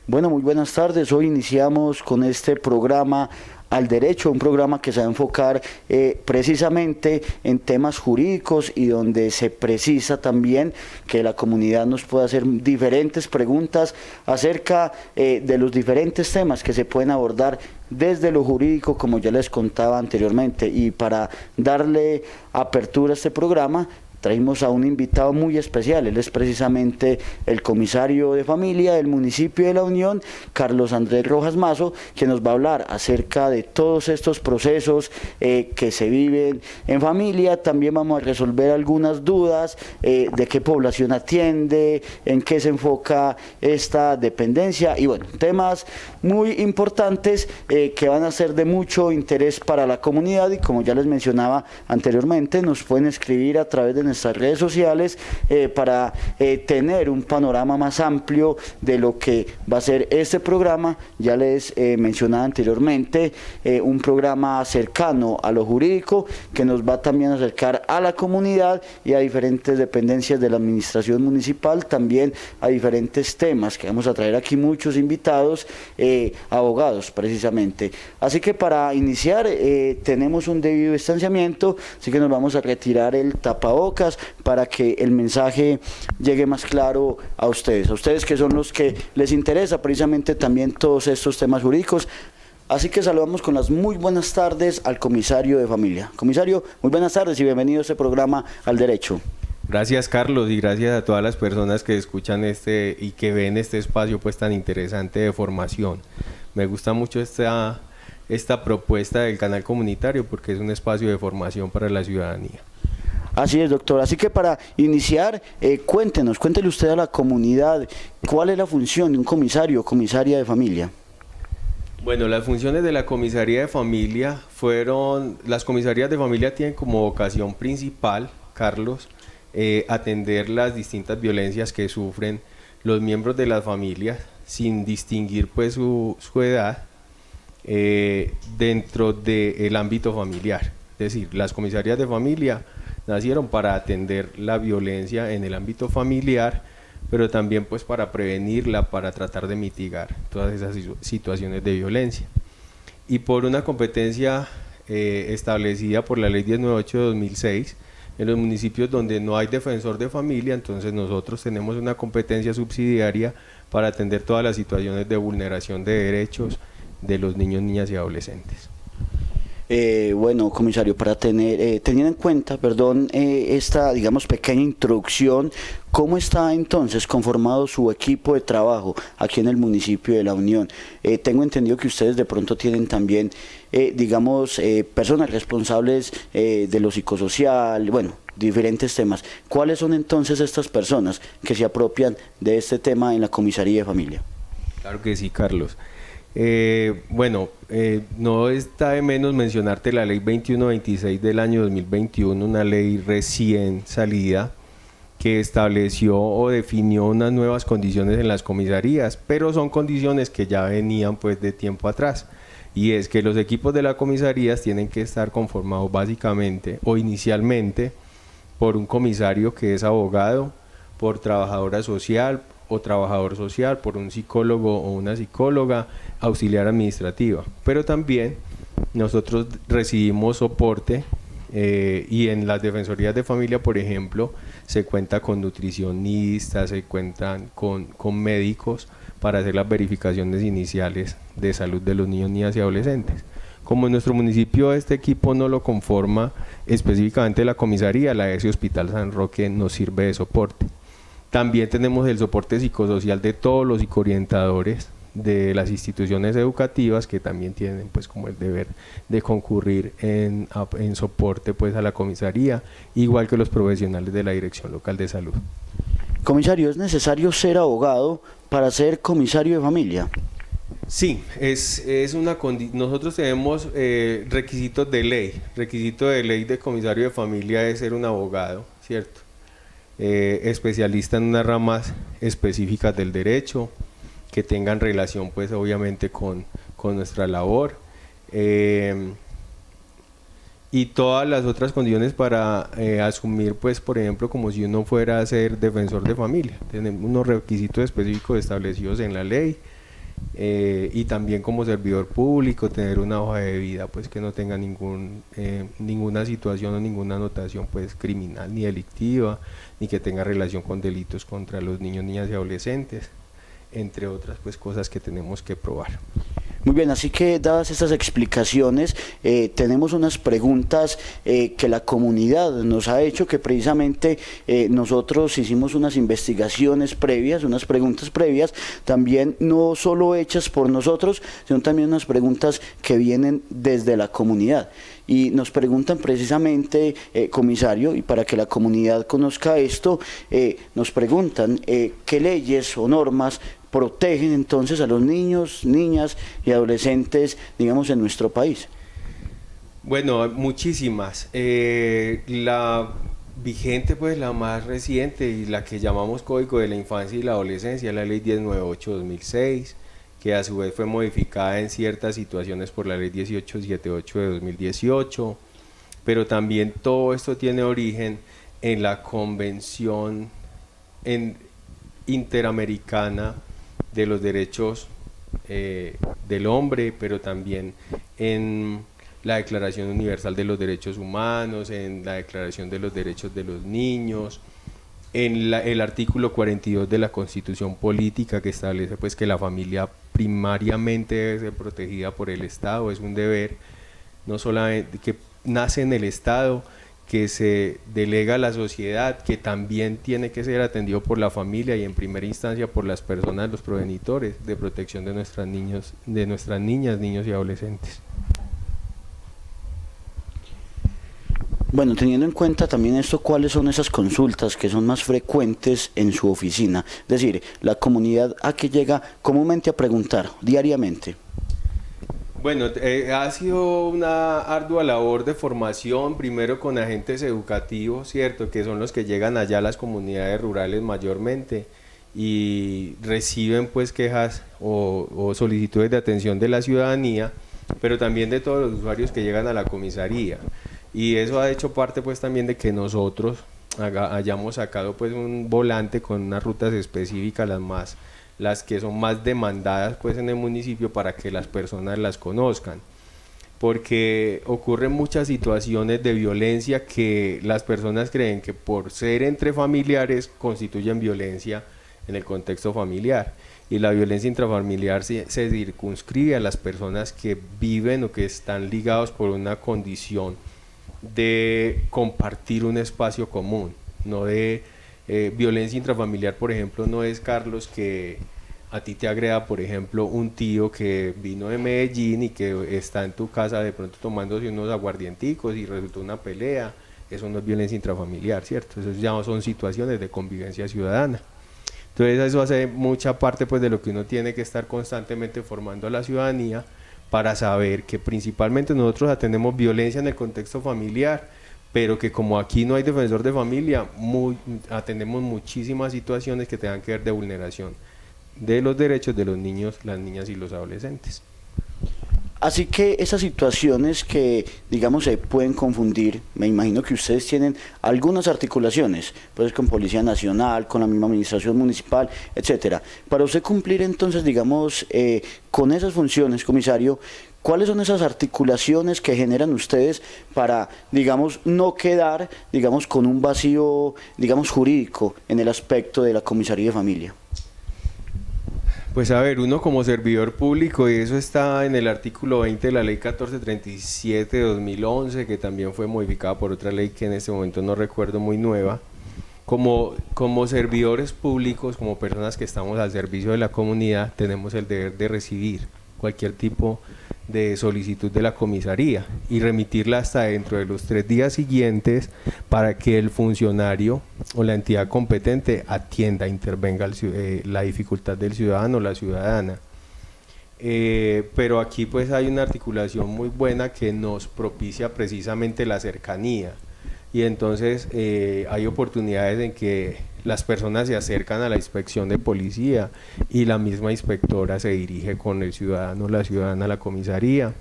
Bueno, muy buenas tardes. Hoy iniciamos con este programa Al Derecho, un programa que se va a enfocar precisamente en temas jurídicos y donde se precisa también que la comunidad nos pueda hacer diferentes preguntas acerca de los diferentes temas que se pueden abordar desde lo jurídico, como ya les contaba anteriormente. Y para darle apertura a este programa, traímos a un invitado muy especial. Él es precisamente el comisario de familia del municipio de La Unión, Carlos Andrés Rojas Mazo, que nos va a hablar acerca de todos estos procesos que se viven en familia. También vamos a resolver algunas dudas de qué población atiende, en qué se enfoca esta dependencia y bueno, temas muy importantes que van a ser de mucho interés para la comunidad. Y como ya les mencionaba anteriormente, nos pueden escribir a través de nuestras redes sociales para tener un panorama más amplio de lo que va a ser este programa. Ya les mencionaba anteriormente, un programa cercano a lo jurídico que nos va también a acercar a la comunidad y a diferentes dependencias de la administración municipal, también a diferentes temas que vamos a traer aquí muchos invitados, abogados precisamente. Así que para iniciar tenemos un debido distanciamiento, así que nos vamos a retirar el tapabocas para que el mensaje llegue más claro a ustedes que son los que les interesa precisamente también todos estos temas jurídicos. Así que saludamos con las muy buenas tardes al comisario de familia. Comisario, muy buenas tardes y bienvenido a este programa Al Derecho. Gracias, Carlos, y gracias a todas las personas que escuchan y que ven este espacio pues tan interesante de formación. Me gusta mucho esta propuesta del canal comunitario porque es un espacio de formación para la ciudadanía. Así es, doctor. Así que para iniciar, cuéntele usted a la comunidad cuál es la función de un comisario o comisaria de familia. Bueno, las funciones de la comisaría de familia las comisarías de familia tienen como vocación principal, Carlos, atender las distintas violencias que sufren los miembros de las familias, sin distinguir pues su edad, dentro del ámbito familiar. Es decir, las comisarías de familia nacieron para atender la violencia en el ámbito familiar, pero también pues para prevenirla, para tratar de mitigar todas esas situaciones de violencia. Y por una competencia establecida por la Ley 1098 de 2006, en los municipios donde no hay defensor de familia, entonces nosotros tenemos una competencia subsidiaria para atender todas las situaciones de vulneración de derechos de los niños, niñas y adolescentes. Bueno, comisario, para teniendo en cuenta, esta, digamos, pequeña introducción, ¿cómo está entonces conformado su equipo de trabajo aquí en el municipio de La Unión? Tengo entendido que ustedes de pronto tienen también, personas responsables de lo psicosocial, bueno, diferentes temas. ¿Cuáles son entonces estas personas que se apropian de este tema en la comisaría de familia? Claro que sí, Carlos. No está de menos mencionarte la ley 2126 del año 2021, una ley recién salida que estableció o definió unas nuevas condiciones en las comisarías, pero son condiciones que ya venían pues de tiempo atrás, y es que los equipos de las comisarías tienen que estar conformados básicamente o inicialmente por un comisario que es abogado, por trabajadora social o trabajador social, por un psicólogo o una psicóloga, auxiliar administrativa, pero también nosotros recibimos soporte y en las defensorías de familia, por ejemplo, se cuenta con nutricionistas, se cuentan con médicos para hacer las verificaciones iniciales de salud de los niños, niñas y adolescentes. Como en nuestro municipio este equipo no lo conforma específicamente la comisaría, la ESI Hospital San Roque nos sirve de soporte. También tenemos el soporte psicosocial de todos los psicoorientadores de las instituciones educativas que también tienen pues como el deber de concurrir en soporte pues a la comisaría, igual que los profesionales de la Dirección Local de Salud. Comisario, ¿es necesario ser abogado para ser comisario de familia? Sí, nosotros tenemos requisitos de ley. Requisito de ley de comisario de familia es ser un abogado, ¿cierto? Especialista en unas ramas específicas del derecho, que tengan relación pues obviamente con nuestra labor, y todas las otras condiciones para asumir pues por ejemplo como si uno fuera a ser defensor de familia. Tenemos unos requisitos específicos establecidos en la ley y también como servidor público tener una hoja de vida pues que no tenga ninguna situación o ninguna anotación pues criminal ni delictiva, ni que tenga relación con delitos contra los niños, niñas y adolescentes, entre otras pues cosas que tenemos que probar. Muy bien, así que dadas estas explicaciones, tenemos unas preguntas que la comunidad nos ha hecho, que precisamente nosotros hicimos unas investigaciones previas, unas preguntas previas, también no solo hechas por nosotros, sino también unas preguntas que vienen desde la comunidad. Y nos preguntan precisamente, comisario, y para que la comunidad conozca esto, nos preguntan qué leyes o normas protegen entonces a los niños, niñas y adolescentes, digamos, en nuestro país. Bueno, muchísimas. La vigente, pues la más reciente y la que llamamos Código de la Infancia y la Adolescencia, la Ley 1098/2006, que a su vez fue modificada en ciertas situaciones por la Ley 1878 de 2018, pero también todo esto tiene origen en la Convención Interamericana de los Derechos del Hombre, pero también en la Declaración Universal de los Derechos Humanos, en la Declaración de los Derechos de los Niños, en el artículo 42 de la Constitución Política, que establece pues que la familia primariamente debe ser protegida por el Estado, es un deber no solamente que nace en el Estado, que se delega a la sociedad, que también tiene que ser atendido por la familia y en primera instancia por las personas, los progenitores, de protección de nuestras niñas, niños y adolescentes. Bueno, teniendo en cuenta también esto, ¿cuáles son esas consultas que son más frecuentes en su oficina? Es decir, la comunidad a que llega comúnmente a preguntar diariamente. Bueno, ha sido una ardua labor de formación, primero con agentes educativos, ¿cierto?, que son los que llegan allá a las comunidades rurales mayormente y reciben pues quejas o solicitudes de atención de la ciudadanía, pero también de todos los usuarios que llegan a la comisaría. Y eso ha hecho parte pues también de que nosotros hayamos sacado pues un volante con unas rutas específicas, las que son más demandadas pues en el municipio, para que las personas las conozcan, porque ocurren muchas situaciones de violencia que las personas creen que por ser entre familiares constituyen violencia en el contexto familiar, y la violencia intrafamiliar se circunscribe a las personas que viven o que están ligados por una condición de compartir un espacio común, no de violencia intrafamiliar, por ejemplo, no es, Carlos, que a ti te agreda, por ejemplo, un tío que vino de Medellín y que está en tu casa de pronto tomándose unos aguardienticos y resultó una pelea. Eso no es violencia intrafamiliar, ¿cierto? Eso ya son situaciones de convivencia ciudadana. Entonces eso hace mucha parte pues de lo que uno tiene que estar constantemente formando a la ciudadanía, para saber que principalmente nosotros atendemos violencia en el contexto familiar, pero que como aquí no hay defensor de familia, atendemos muchísimas situaciones que tengan que ver de vulneración de los derechos de los niños, las niñas y los adolescentes. Así que esas situaciones que, digamos, se pueden confundir, me imagino que ustedes tienen algunas articulaciones, pues con Policía Nacional, con la misma administración municipal, etcétera. Para usted cumplir entonces, digamos, con esas funciones, comisario, ¿cuáles son esas articulaciones que generan ustedes para, digamos, no quedar, digamos, con un vacío, digamos, jurídico en el aspecto de la comisaría de familia? Pues a ver, uno como servidor público, y eso está en el artículo 20 de la Ley 1437 de 2011, que también fue modificada por otra ley que en este momento no recuerdo, muy nueva. Como servidores públicos, como personas que estamos al servicio de la comunidad, tenemos el deber de recibir cualquier tipo de solicitud de la comisaría y remitirla hasta dentro de los 3 días siguientes, para que el funcionario o la entidad competente atienda, intervenga la dificultad del ciudadano o la ciudadana. Pero aquí pues hay una articulación muy buena que nos propicia precisamente la cercanía, y entonces hay oportunidades en que las personas se acercan a la inspección de policía y la misma inspectora se dirige con el ciudadano o la ciudadana a la comisaría.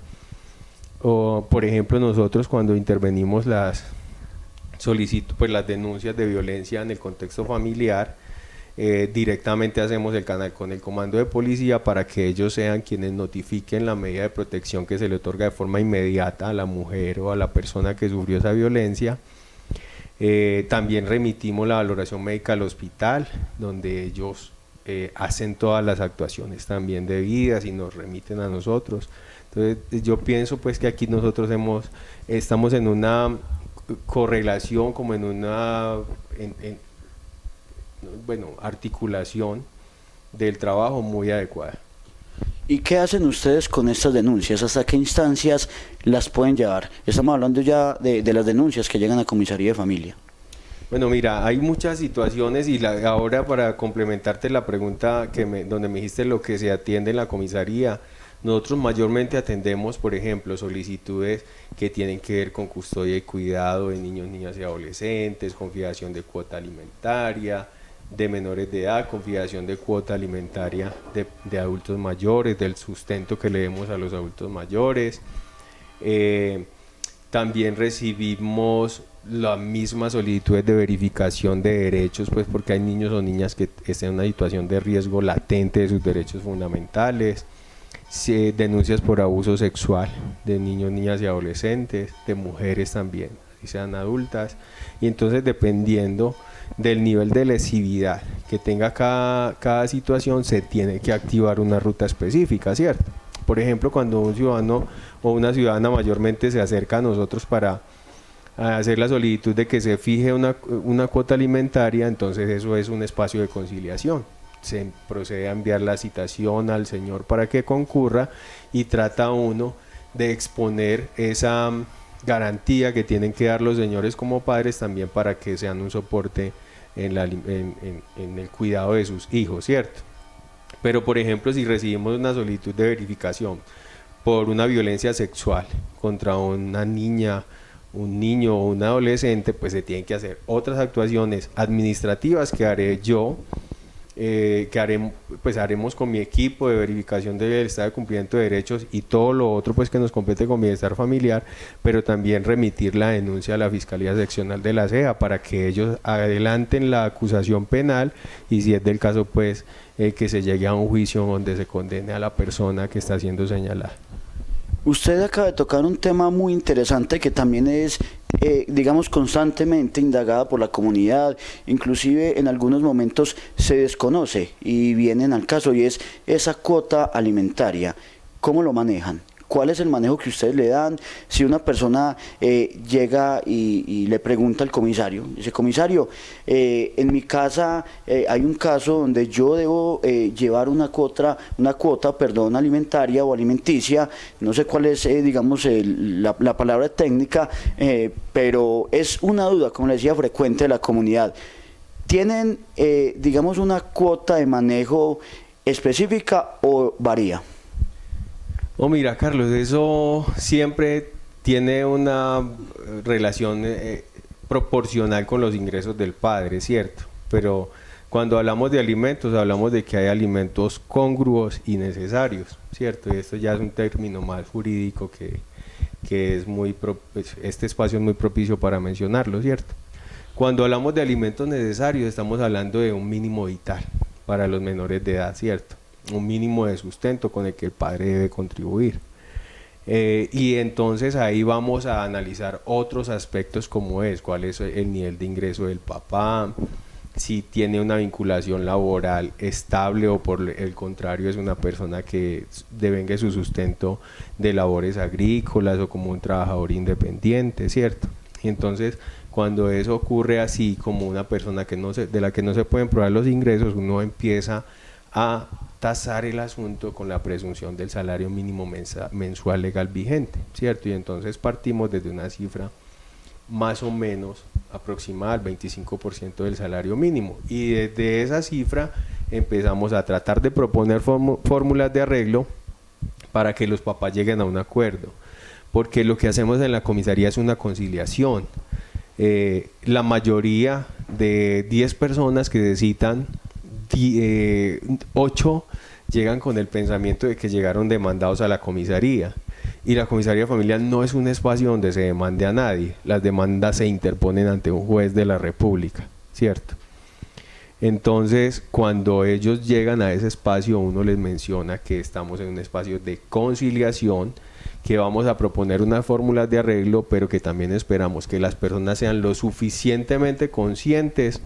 O por ejemplo, nosotros cuando intervenimos las denuncias de violencia en el contexto familiar, directamente hacemos el canal con el comando de policía para que ellos sean quienes notifiquen la medida de protección que se le otorga de forma inmediata a la mujer o a la persona que sufrió esa violencia. También remitimos la valoración médica al hospital, donde ellos hacen todas las actuaciones también debidas y nos remiten a nosotros. Entonces yo pienso pues que aquí nosotros estamos en una correlación, como en una articulación del trabajo muy adecuada. ¿Y qué hacen ustedes con estas denuncias? ¿Hasta qué instancias las pueden llevar? Estamos hablando ya de las denuncias que llegan a comisaría de familia. Bueno, mira, hay muchas situaciones y ahora para complementarte la pregunta donde me dijiste lo que se atiende en la comisaría, nosotros mayormente atendemos, por ejemplo, solicitudes que tienen que ver con custodia y cuidado de niños, niñas y adolescentes, confiscación de cuota alimentaria, de menores de edad, confiscación de cuota alimentaria de adultos mayores, del sustento que le demos a los adultos mayores. También recibimos las mismas solicitudes de verificación de derechos, pues porque hay niños o niñas que estén en una situación de riesgo latente de sus derechos fundamentales. Denuncias por abuso sexual de niños, niñas y adolescentes, de mujeres también, si sean adultas, y entonces dependiendo del nivel de lesividad que tenga cada situación, se tiene que activar una ruta específica, ¿cierto? Por ejemplo, cuando un ciudadano o una ciudadana mayormente se acerca a nosotros para hacer la solicitud de que se fije una cuota alimentaria, entonces eso es un espacio de conciliación. Se procede a enviar la citación al señor para que concurra y trata uno de exponer esa garantía que tienen que dar los señores como padres también para que sean un soporte en el cuidado de sus hijos, ¿cierto? Pero por ejemplo, si recibimos una solicitud de verificación por una violencia sexual contra una niña, un niño o un adolescente, pues se tienen que hacer otras actuaciones administrativas que haré yo, haremos con mi equipo de verificación del estado de cumplimiento de derechos y todo lo otro pues que nos compete con bienestar familiar, pero también remitir la denuncia a la Fiscalía Seccional de la CEA para que ellos adelanten la acusación penal y si es del caso pues que se llegue a un juicio donde se condene a la persona que está siendo señalada. Usted acaba de tocar un tema muy interesante que también es, digamos, constantemente indagada por la comunidad, inclusive en algunos momentos se desconoce y vienen al caso, y es esa cuota alimentaria. ¿Cómo lo manejan? ¿Cuál es el manejo que ustedes le dan? Si una persona llega y le pregunta al comisario, dice, comisario, en mi casa hay un caso donde yo debo llevar una cuota, alimentaria o alimenticia, no sé cuál es, digamos, la palabra técnica, pero es una duda, como le decía, frecuente de la comunidad. ¿Tienen, digamos, una cuota de manejo específica o varía? Oh, mira, Carlos, eso siempre tiene una relación proporcional con los ingresos del padre, ¿cierto? Pero cuando hablamos de alimentos, hablamos de que hay alimentos congruos y necesarios, ¿cierto? Y esto ya es un término más jurídico que es este espacio es muy propicio para mencionarlo, ¿cierto? Cuando hablamos de alimentos necesarios, estamos hablando de un mínimo vital para los menores de edad, ¿cierto? Un mínimo de sustento con el que el padre debe contribuir. Y entonces ahí vamos a analizar otros aspectos como cuál es el nivel de ingreso del papá, si tiene una vinculación laboral estable o por el contrario es una persona que devenga su sustento de labores agrícolas o como un trabajador independiente, ¿cierto? Y entonces cuando eso ocurre así, como una persona de la que no se pueden probar los ingresos, uno empieza a tasar el asunto con la presunción del salario mínimo mensual legal vigente, ¿cierto? Y entonces partimos desde una cifra más o menos aproximada al 25% del salario mínimo y desde esa cifra empezamos a tratar de proponer fórmulas de arreglo para que los papás lleguen a un acuerdo, porque lo que hacemos en la comisaría es una conciliación. La mayoría de 10 personas que se citan, 8 llegan con el pensamiento de que llegaron demandados a la comisaría y la comisaría de familia no es un espacio donde se demande a nadie, las demandas se interponen ante un juez de la República, ¿cierto? Entonces, cuando ellos llegan a ese espacio, uno les menciona que estamos en un espacio de conciliación, que vamos a proponer unas fórmulas de arreglo, pero que también esperamos que las personas sean lo suficientemente conscientes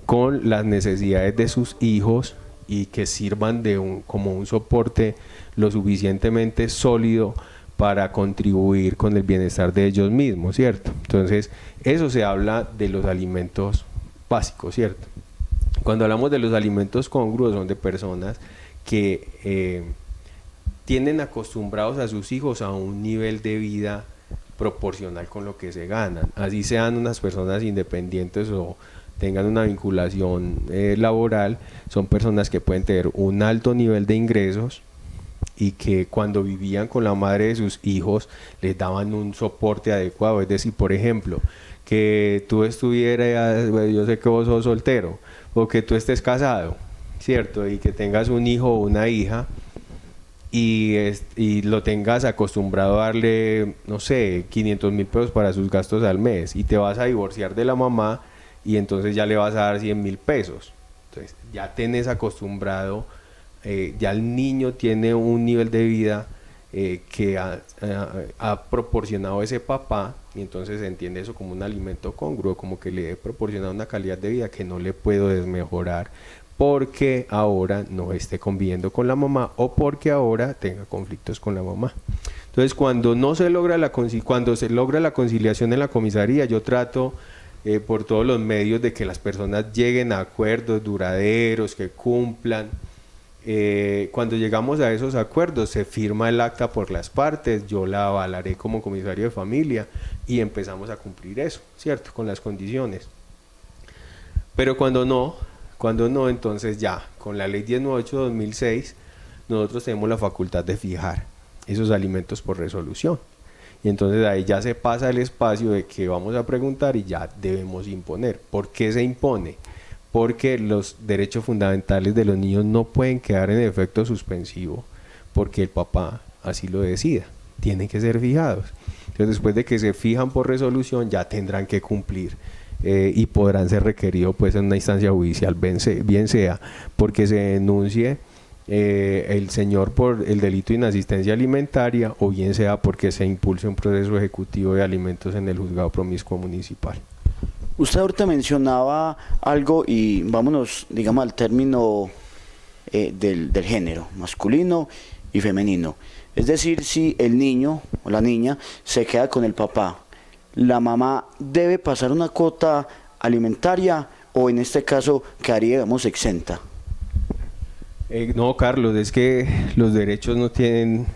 con las necesidades de sus hijos y que sirvan como un soporte lo suficientemente sólido para contribuir con el bienestar de ellos mismos, ¿cierto? Entonces, eso se habla de los alimentos básicos, ¿cierto? Cuando hablamos de los alimentos congruos, son de personas que tienen acostumbrados a sus hijos a un nivel de vida proporcional con lo que se ganan, así sean unas personas independientes o tengan una vinculación laboral, son personas que pueden tener un alto nivel de ingresos y que cuando vivían con la madre de sus hijos les daban un soporte adecuado. Es decir, por ejemplo, que tú estuvieras, yo sé que vos sos soltero, o que tú estés casado, ¿cierto? Y que tengas un hijo o una hija y lo tengas acostumbrado a darle, no sé, 500.000 pesos para sus gastos al mes, y te vas a divorciar de la mamá y entonces ya le vas a dar 100.000 pesos. Entonces ya tenés acostumbrado, ya el niño tiene un nivel de vida que ha proporcionado ese papá, y entonces se entiende eso como un alimento congruo, como que le he proporcionado una calidad de vida que no le puedo desmejorar porque ahora no esté conviviendo con la mamá o porque ahora tenga conflictos con la mamá. Entonces, cuando se logra la conciliación en la comisaría, yo trato por todos los medios de que las personas lleguen a acuerdos duraderos, que cumplan. Cuando llegamos a esos acuerdos, se firma el acta por las partes, yo la avalaré como comisario de familia y empezamos a cumplir eso, ¿cierto? Con las condiciones. Pero cuando no, entonces ya, con la ley 1098/2006, nosotros tenemos la facultad de fijar esos alimentos por resolución. Y entonces ahí ya se pasa el espacio de que vamos a preguntar y ya debemos imponer. ¿Por qué se impone? Porque los derechos fundamentales de los niños no pueden quedar en efecto suspensivo porque el papá así lo decida, tienen que ser fijados. Entonces, después de que se fijan por resolución, ya tendrán que cumplir y podrán ser requeridos pues en una instancia judicial, bien sea porque se denuncie el señor por el delito de inasistencia alimentaria, o bien sea porque se impulse un proceso ejecutivo de alimentos en el juzgado promiscuo municipal. Usted ahorita mencionaba algo y vámonos, digamos, al término del género, masculino y femenino. Es decir, si el niño o la niña se queda con el papá, ¿la mamá debe pasar una cuota alimentaria o en este caso quedaría, digamos, exenta? No, Carlos, es que los derechos no tienen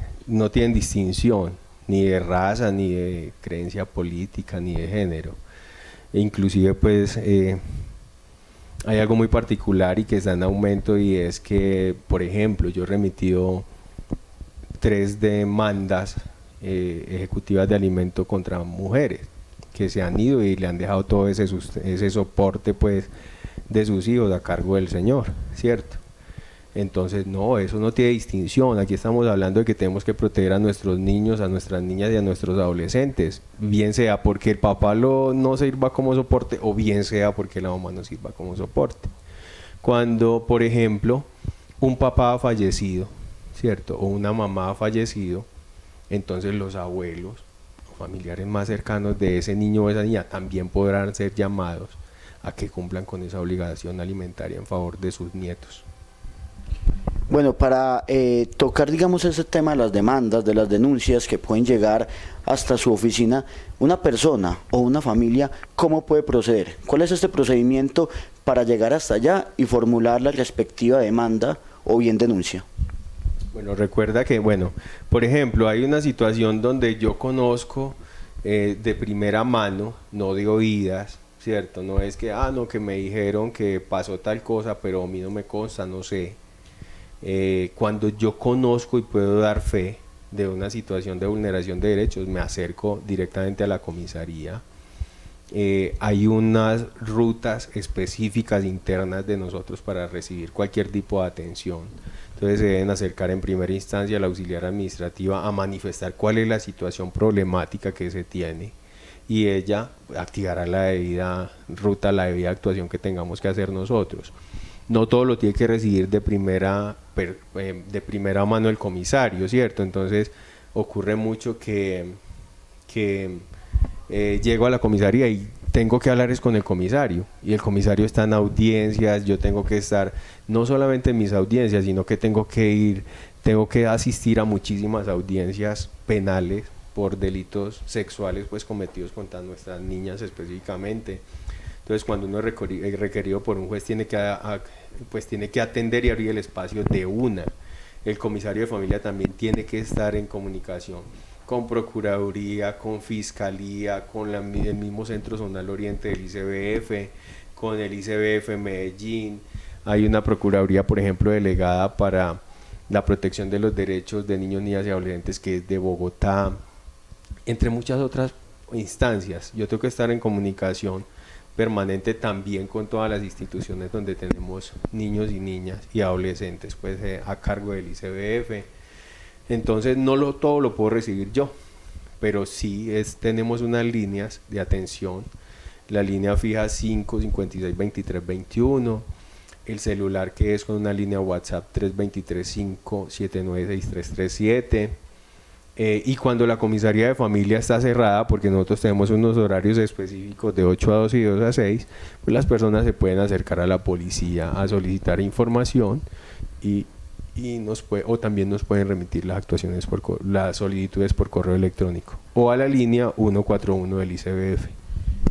distinción, ni de raza, ni de creencia política, ni de género. Inclusive pues hay algo muy particular y que está en aumento, y es que, por ejemplo, yo he remitido 3 demandas ejecutivas de alimento contra mujeres que se han ido y le han dejado todo ese soporte pues de sus hijos a cargo del señor, ¿cierto? Entonces no, eso no tiene distinción. Aquí estamos hablando de que tenemos que proteger a nuestros niños, a nuestras niñas y a nuestros adolescentes, bien sea porque el papá no sirva como soporte, o bien sea porque la mamá no sirva como soporte. Cuando, por ejemplo, un papá ha fallecido, ¿cierto? O una mamá ha fallecido, entonces los abuelos o familiares más cercanos de ese niño o esa niña también podrán ser llamados a que cumplan con esa obligación alimentaria en favor de sus nietos. Bueno, para tocar, digamos, ese tema de las demandas, de las denuncias que pueden llegar hasta su oficina, una persona o una familia, ¿cómo puede proceder? ¿Cuál es este procedimiento para llegar hasta allá y formular la respectiva demanda o bien denuncia? Bueno, recuerda que, por ejemplo, hay una situación donde yo conozco de primera mano, no de oídas, ¿cierto? No es que, que me dijeron que pasó tal cosa, pero a mí no me consta, no sé. Cuando yo conozco y puedo dar fe de una situación de vulneración de derechos, me acerco directamente a la comisaría. Hay unas rutas específicas internas de nosotros para recibir cualquier tipo de atención. Entonces se deben acercar en primera instancia a la auxiliar administrativa a manifestar cuál es la situación problemática que se tiene. y ella activará la debida ruta, la debida actuación que tengamos que hacer nosotros. No todo lo tiene que recibir de primera mano el comisario, ¿cierto? Entonces ocurre mucho que llego a la comisaría y tengo que hablar es con el comisario, y el comisario está en audiencias, yo tengo que estar no solamente en mis audiencias, sino que tengo que asistir a muchísimas audiencias penales por delitos sexuales pues cometidos contra nuestras niñas específicamente. Entonces cuando uno es requerido por un juez tiene que atender y abrir el espacio de una. El comisario de familia también tiene que estar en comunicación con Procuraduría, con Fiscalía, con el mismo Centro Zonal Oriente del ICBF, con el ICBF Medellín. Hay una Procuraduría, por ejemplo, delegada para la protección de los derechos de niños, niñas y adolescentes, que es de Bogotá, entre muchas otras instancias. Yo tengo que estar en comunicación permanente también con todas las instituciones donde tenemos niños y niñas y adolescentes pues a cargo del ICBF. Entonces no todo lo puedo recibir yo, pero sí tenemos unas líneas de atención, la línea fija 5 56 23 21, el celular que es con una línea WhatsApp 323 579 6337, y cuando la comisaría de familia está cerrada, porque nosotros tenemos unos horarios específicos de 8 a 2 y 2 a 6, pues las personas se pueden acercar a la policía a solicitar información o también nos pueden remitir las solicitudes por correo electrónico o a la línea 141 del ICBF.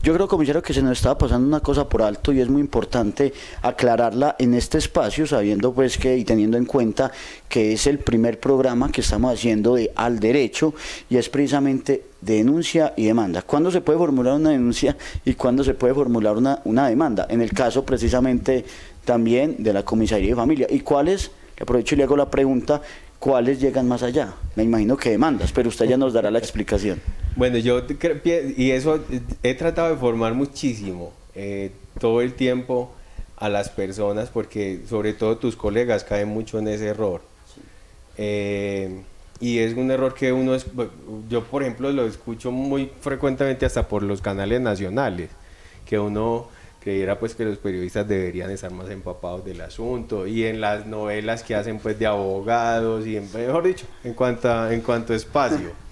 Yo creo, comisario, que se nos estaba pasando una cosa por alto y es muy importante aclararla en este espacio, sabiendo pues y teniendo en cuenta que es el primer programa que estamos haciendo de Al Derecho, y es precisamente denuncia y demanda. ¿Cuándo se puede formular una denuncia y cuándo se puede formular una demanda? En el caso precisamente también de la comisaría de familia. ¿Y cuáles? Le aprovecho y le hago la pregunta, ¿cuáles llegan más allá? Me imagino que demandas, pero usted ya nos dará la explicación. Bueno, y eso he tratado de formar muchísimo todo el tiempo a las personas, porque sobre todo tus colegas caen mucho en ese error. Y es un error que yo por ejemplo lo escucho muy frecuentemente hasta por los canales nacionales, que uno creyera pues que los periodistas deberían estar más empapados del asunto, y en las novelas que hacen pues de abogados, y mejor dicho, en cuanto a espacio.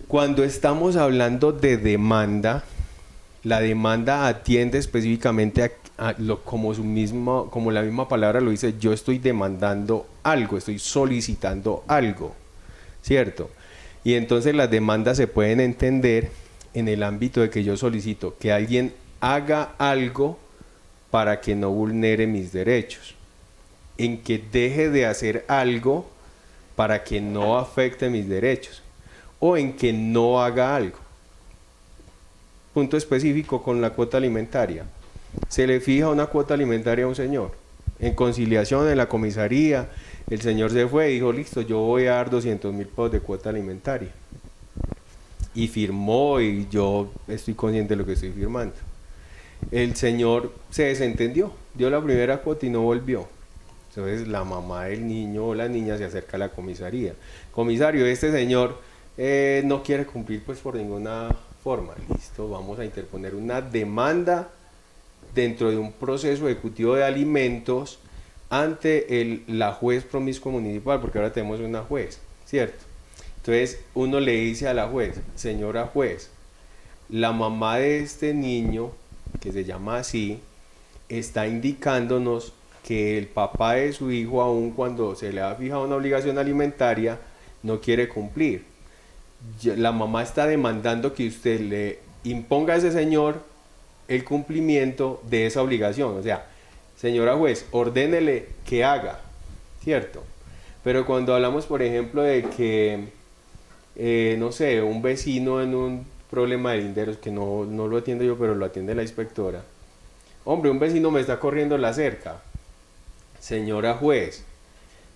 Cuando estamos hablando de demanda, la demanda atiende específicamente como la misma palabra lo dice, yo estoy demandando algo, estoy solicitando algo, ¿cierto? Y entonces las demandas se pueden entender en el ámbito de que yo solicito que alguien haga algo para que no vulnere mis derechos, en que deje de hacer algo para que no afecte mis derechos, o en que no haga algo. Punto específico con la cuota alimentaria. Se le fija una cuota alimentaria a un señor. En conciliación en la comisaría, el señor se fue y dijo, listo, yo voy a dar 200.000 pesos de cuota alimentaria. Y firmó, y yo estoy consciente de lo que estoy firmando. El señor se desentendió, dio la primera cuota y no volvió. Entonces la mamá del niño o la niña se acerca a la comisaría. Comisario, este señor no quiere cumplir pues por ninguna forma. Listo, vamos a interponer una demanda dentro de un proceso ejecutivo de alimentos ante la juez promiscuo municipal, porque ahora tenemos una juez, ¿cierto? Entonces uno le dice a la juez, señora juez, la mamá de este niño, que se llama así, está indicándonos que el papá de su hijo, aun cuando se le ha fijado una obligación alimentaria, no quiere cumplir. La mamá está demandando que usted le imponga a ese señor el cumplimiento de esa obligación. O sea, señora juez, ordénele que haga, ¿cierto? Pero cuando hablamos, por ejemplo, de que, no sé, un vecino en un problema de linderos, que no lo atiendo yo, pero lo atiende la inspectora. Hombre, un vecino me está corriendo la cerca. Señora juez,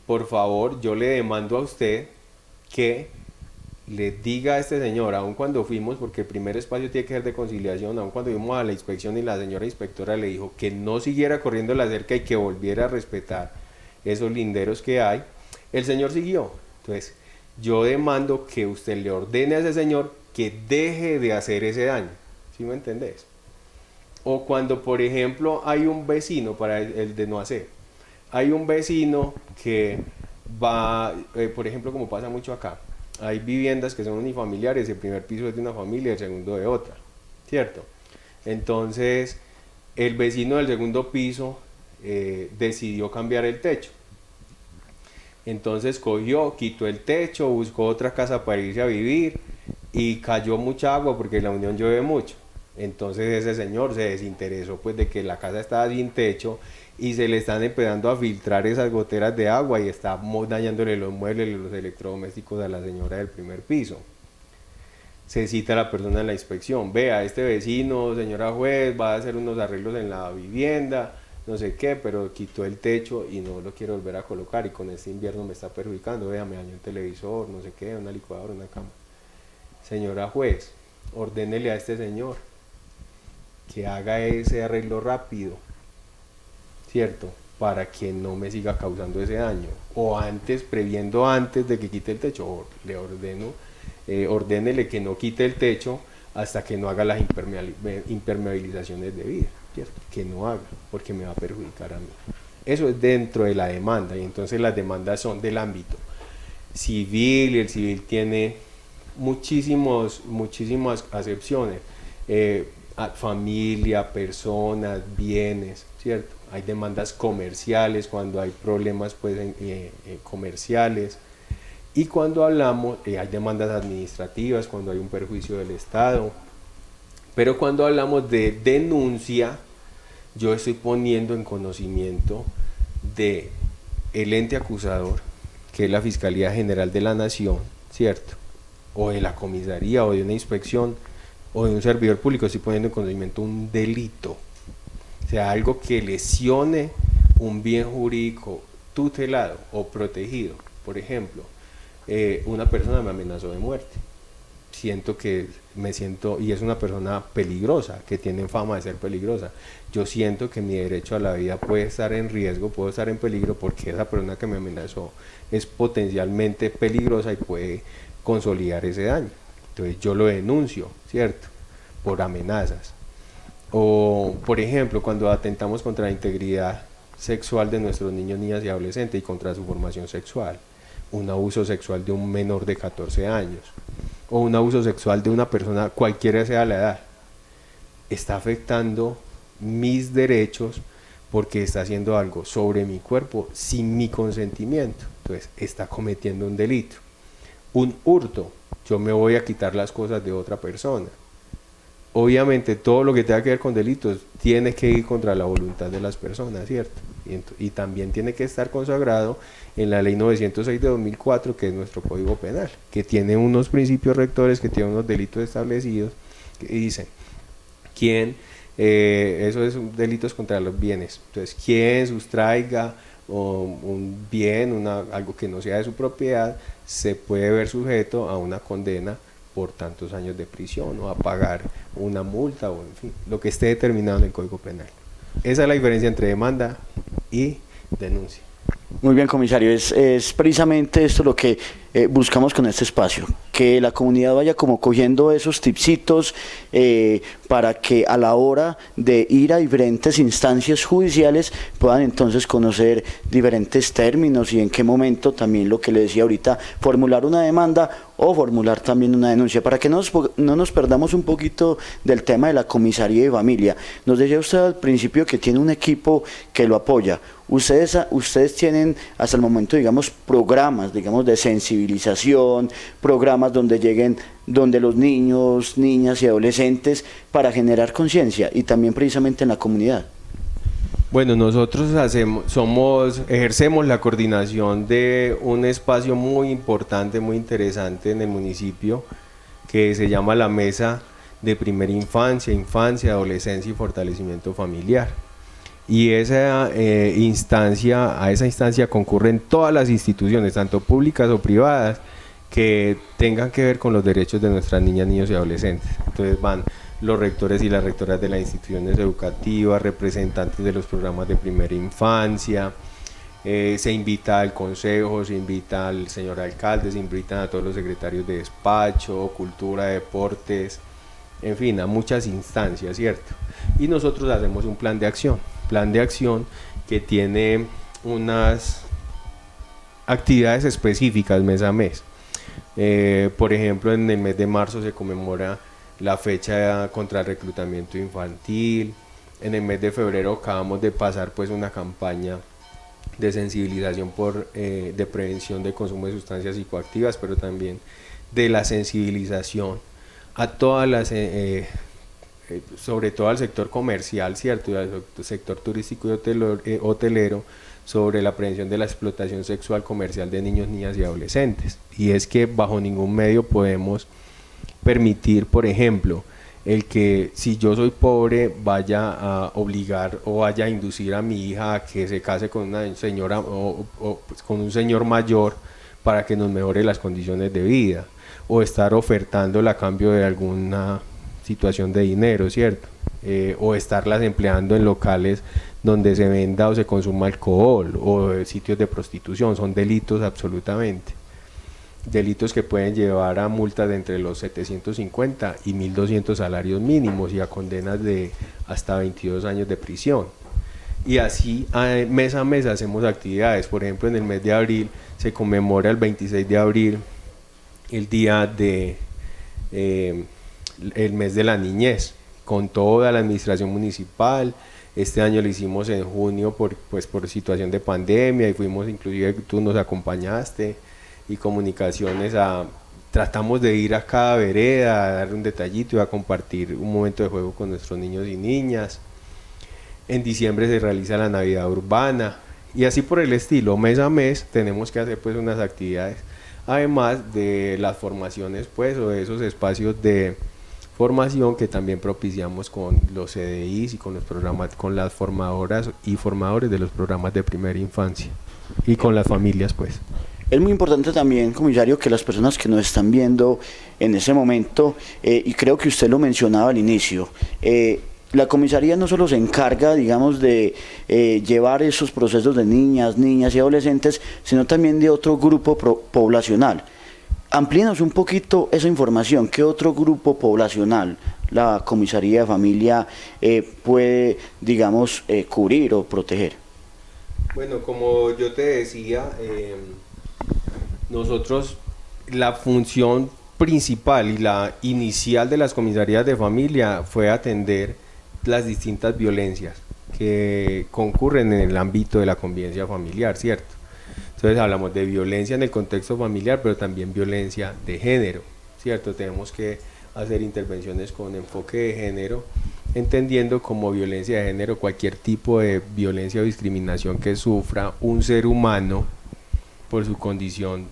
por favor, yo le demando a usted que le diga a este señor, aun cuando fuimos, porque el primer espacio tiene que ser de conciliación, aun cuando fuimos a la inspección y la señora inspectora le dijo que no siguiera corriendo la cerca y que volviera a respetar esos linderos que hay, el señor siguió. Entonces, yo demando que usted le ordene a ese señor que deje de hacer ese daño, ¿sí me entendés? O cuando, por ejemplo, hay un vecino, para el de no hacer, hay un vecino que va, por ejemplo, como pasa mucho acá, hay viviendas que son unifamiliares, el primer piso es de una familia, el segundo de otra, ¿cierto? Entonces, el vecino del segundo piso decidió cambiar el techo. Entonces cogió, quitó el techo, buscó otra casa para irse a vivir y cayó mucha agua porque en la Unión llueve mucho. Entonces ese señor se desinteresó pues de que la casa estaba sin techo y se le están empezando a filtrar esas goteras de agua y está dañándole los muebles y los electrodomésticos a la señora del primer piso. Se cita a la persona en la inspección, vea, este vecino, señora juez, va a hacer unos arreglos en la vivienda, no sé qué, pero quitó el techo y no lo quiero volver a colocar y con este invierno me está perjudicando, vea, me dañó un televisor, no sé qué, una licuadora, una cama. Señora juez, ordénele a este señor que haga ese arreglo rápido, ¿cierto? Para que no me siga causando ese daño. O antes, previendo antes de que quite el techo, le ordeno, ordénele que no quite el techo hasta que no haga las impermeabilizaciones debidas, ¿cierto? Que no haga, porque me va a perjudicar a mí. Eso es dentro de la demanda, y entonces las demandas son del ámbito civil, y el civil tiene muchísimas acepciones, familia, personas, bienes, ¿cierto? Hay demandas comerciales cuando hay problemas pues, comerciales, y cuando hablamos, hay demandas administrativas cuando hay un perjuicio del Estado, pero cuando hablamos de denuncia, yo estoy poniendo en conocimiento de el ente acusador, que es la Fiscalía General de la Nación, ¿cierto? O de la comisaría, o de una inspección, o de un servidor público, estoy poniendo en conocimiento un delito, o sea, algo que lesione un bien jurídico tutelado o protegido. Por ejemplo, una persona me amenazó de muerte, y es una persona peligrosa, que tiene fama de ser peligrosa. Yo siento que mi derecho a la vida puede estar en riesgo, puedo estar en peligro porque esa persona que me amenazó es potencialmente peligrosa y puede consolidar ese daño. Entonces yo lo denuncio, ¿cierto? Por amenazas. O, por ejemplo, cuando atentamos contra la integridad sexual de nuestros niños, niñas y adolescentes y contra su formación sexual, un abuso sexual de un menor de 14 años o un abuso sexual de una persona, cualquiera sea la edad, está afectando mis derechos porque está haciendo algo sobre mi cuerpo sin mi consentimiento, entonces está cometiendo un delito. Un hurto, yo me voy a quitar las cosas de otra persona. Obviamente todo lo que tenga que ver con delitos tiene que ir contra la voluntad de las personas, ¿cierto? Y también tiene que estar consagrado en la ley 906 de 2004, que es nuestro Código Penal, que tiene unos principios rectores, que tiene unos delitos establecidos, que dicen, eso es delitos contra los bienes, entonces quien sustraiga un bien, algo que no sea de su propiedad, se puede ver sujeto a una condena por tantos años de prisión o a pagar una multa o en fin, lo que esté determinado en el Código Penal. Esa es la diferencia entre demanda y denuncia. Muy bien, comisario, es precisamente esto lo que buscamos con este espacio, que la comunidad vaya como cogiendo esos tipsitos para que a la hora de ir a diferentes instancias judiciales puedan entonces conocer diferentes términos y en qué momento, también lo que le decía ahorita, formular una demanda o formular también una denuncia, para que no nos perdamos un poquito del tema de la comisaría de familia. Nos decía usted al principio que tiene un equipo que lo apoya. Ustedes tienen hasta el momento, digamos, programas, digamos, de sensibilización, programas donde los niños, niñas y adolescentes, para generar conciencia y también precisamente en la comunidad. Bueno, nosotros ejercemos la coordinación de un espacio muy importante, muy interesante en el municipio, que se llama la Mesa de Primera Infancia, Adolescencia y Fortalecimiento Familiar. Y a esa instancia concurren todas las instituciones, tanto públicas o privadas, que tengan que ver con los derechos de nuestras niñas, niños y adolescentes. Entonces van los rectores y las rectoras de las instituciones educativas, representantes de los programas de primera infancia, Se invita al consejo, se invita al señor alcalde, se invitan a todos los secretarios de despacho, cultura, deportes, en fin, a muchas instancias, ¿cierto? Y nosotros hacemos un plan de acción que tiene unas actividades específicas mes a mes. Por ejemplo, en el mes de marzo se conmemora la fecha contra el reclutamiento infantil. En el mes de febrero acabamos de pasar pues una campaña de sensibilización de prevención de consumo de sustancias psicoactivas, pero también de la sensibilización a todas las, sobre todo al sector comercial, ¿cierto? Y al sector turístico y hotelero, sobre la prevención de la explotación sexual comercial de niños, niñas y adolescentes. Y es que bajo ningún medio podemos permitir, por ejemplo, el que si yo soy pobre vaya a obligar o vaya a inducir a mi hija a que se case con una señora o pues, con un señor mayor para que nos mejore las condiciones de vida, o estar ofertándola a cambio de alguna situación de dinero, ¿cierto? O estarlas empleando en locales donde se venda o se consuma alcohol, o sitios de prostitución. Son delitos absolutamente. Delitos que pueden llevar a multas de entre los 750 y 1.200 salarios mínimos y a condenas de hasta 22 años de prisión. Y así mes a mes hacemos actividades. Por ejemplo, en el mes de abril se conmemora el 26 de abril el día de el mes de la niñez, con toda la administración municipal. Este año lo hicimos en junio por situación de pandemia, y fuimos, inclusive tú nos acompañaste, y comunicaciones tratamos de ir a cada vereda, a dar un detallito y a compartir un momento de juego con nuestros niños y niñas. En diciembre se realiza la Navidad urbana, y así por el estilo. Mes a mes tenemos que hacer pues unas actividades, además de las formaciones pues, o de esos espacios de formación que también propiciamos con los CDIs y con los programas, con las formadoras y formadores de los programas de primera infancia, y con las familias pues. Es muy importante también, comisario, que las personas que nos están viendo en ese momento, y creo que usted lo mencionaba al inicio, la comisaría no solo se encarga, digamos, de llevar esos procesos de niñas y adolescentes, sino también de otro grupo poblacional. Amplíenos un poquito esa información. ¿Qué otro grupo poblacional la comisaría de familia puede, digamos, cubrir o proteger? Bueno, como yo te decía, nosotros, la función principal y la inicial de las comisarías de familia fue atender las distintas violencias que concurren en el ámbito de la convivencia familiar, ¿cierto? Entonces hablamos de violencia en el contexto familiar, pero también violencia de género, ¿cierto? Tenemos que hacer intervenciones con enfoque de género, entendiendo como violencia de género cualquier tipo de violencia o discriminación que sufra un ser humano por su condición,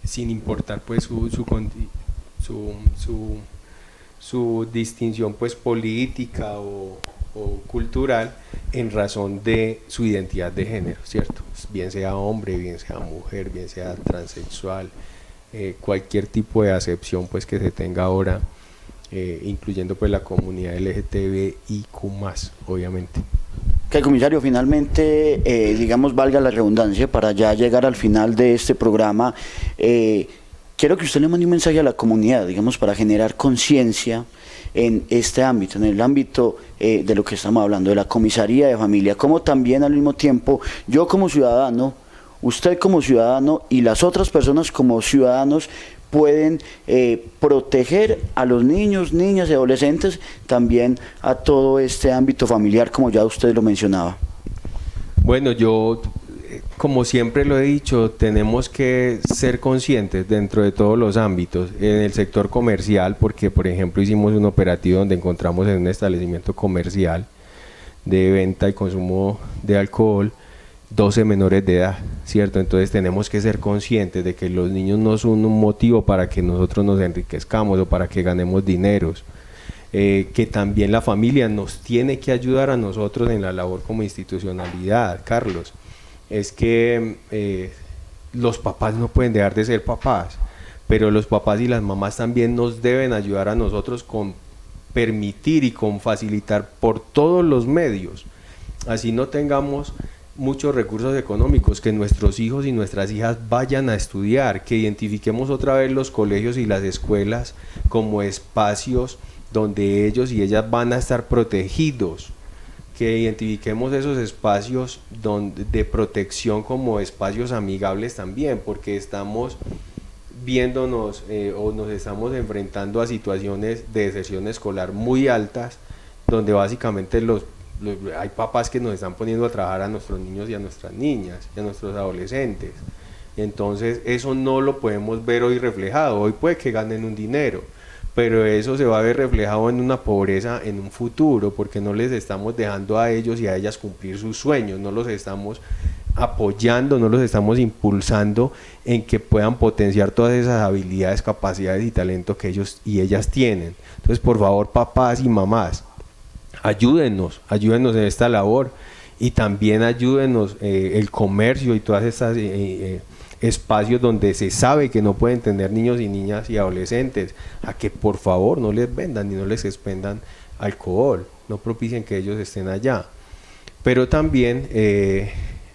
sin importar pues su distinción pues política o cultural, en razón de su identidad de género, ¿cierto? Bien sea hombre, bien sea mujer, bien sea transexual, cualquier tipo de acepción pues que se tenga ahora, incluyendo pues la comunidad LGTBIQ+, obviamente. Que, comisario, finalmente, digamos, valga la redundancia, para ya llegar al final de este programa, quiero que usted le mande un mensaje a la comunidad, digamos, para generar conciencia en este ámbito, en el ámbito de lo que estamos hablando, de la comisaría de familia, como también al mismo tiempo yo como ciudadano, usted como ciudadano y las otras personas como ciudadanos pueden proteger a los niños, niñas y adolescentes, también a todo este ámbito familiar, como ya usted lo mencionaba. Bueno, yo, como siempre lo he dicho, tenemos que ser conscientes dentro de todos los ámbitos. En el sector comercial, porque por ejemplo hicimos un operativo donde encontramos en un establecimiento comercial de venta y consumo de alcohol 12 menores de edad, ¿cierto? Entonces tenemos que ser conscientes de que los niños no son un motivo para que nosotros nos enriquezcamos o para que ganemos dineros, que también la familia nos tiene que ayudar a nosotros en la labor como institucionalidad, Carlos. Es que los papás no pueden dejar de ser papás, pero los papás y las mamás también nos deben ayudar a nosotros con permitir y con facilitar por todos los medios, así no tengamos muchos recursos económicos, que nuestros hijos y nuestras hijas vayan a estudiar, que identifiquemos otra vez los colegios y las escuelas como espacios donde ellos y ellas van a estar protegidos, que identifiquemos esos espacios de protección como espacios amigables también, porque estamos viéndonos o nos estamos enfrentando a situaciones de deserción escolar muy altas, donde básicamente hay papás que nos están poniendo a trabajar a nuestros niños y a nuestras niñas y a nuestros adolescentes. Entonces eso no lo podemos ver hoy reflejado. Hoy puede que ganen un dinero, pero eso se va a ver reflejado en una pobreza en un futuro, porque no les estamos dejando a ellos y a ellas cumplir sus sueños, no los estamos apoyando, no los estamos impulsando en que puedan potenciar todas esas habilidades, capacidades y talento que ellos y ellas tienen. Entonces, por favor, papás y mamás, ayúdennos en esta labor, y también ayúdennos el comercio y todas estas espacios donde se sabe que no pueden tener niños y niñas y adolescentes, a que por favor no les vendan y no les expendan alcohol, no propicien que ellos estén allá. Pero también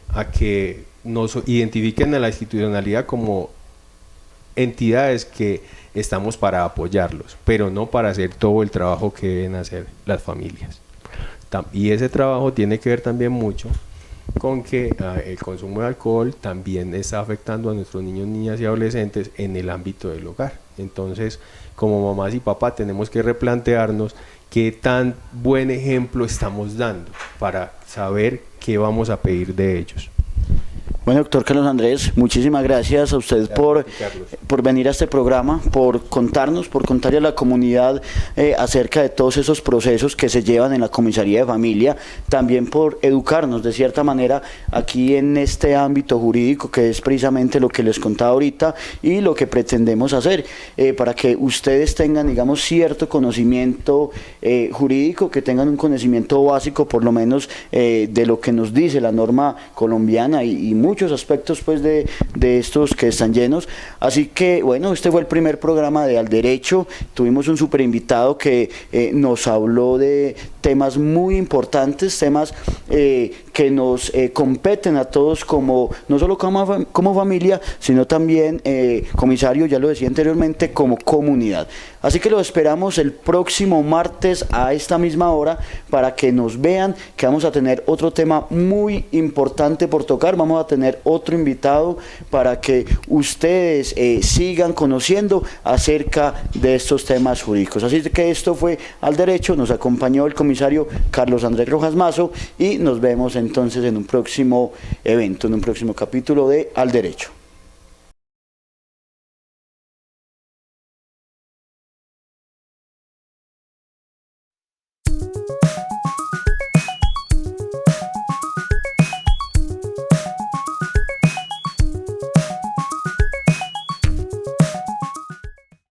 a que nos identifiquen a la institucionalidad como entidades que estamos para apoyarlos, pero no para hacer todo el trabajo que deben hacer las familias. Y ese trabajo tiene que ver también mucho con que el consumo de alcohol también está afectando a nuestros niños, niñas y adolescentes en el ámbito del hogar. Entonces, como mamás y papás tenemos que replantearnos qué tan buen ejemplo estamos dando para saber qué vamos a pedir de ellos. Bueno, doctor Carlos Andrés, muchísimas gracias a usted por venir a este programa, por contarle a la comunidad acerca de todos esos procesos que se llevan en la comisaría de familia, también por educarnos de cierta manera aquí en este ámbito jurídico, que es precisamente lo que les contaba ahorita y lo que pretendemos hacer, para que ustedes tengan, digamos, cierto conocimiento jurídico, que tengan un conocimiento básico por lo menos de lo que nos dice la norma colombiana y muchos aspectos pues de estos que están llenos. Así que bueno, este fue el primer programa de Al Derecho. Tuvimos un super invitado que nos habló de temas muy importantes, temas que nos competen a todos, como no solo como familia, sino también, comisario, ya lo decía anteriormente, como comunidad. Así que lo esperamos el próximo martes a esta misma hora para que nos vean, que vamos a tener otro tema muy importante por tocar. Vamos a tener otro invitado para que ustedes sigan conociendo acerca de estos temas jurídicos. Así que esto fue Al Derecho, nos acompañó el comisario Carlos Andrés Rojas Mazo y nos vemos entonces en un próximo evento, en un próximo capítulo de Al Derecho.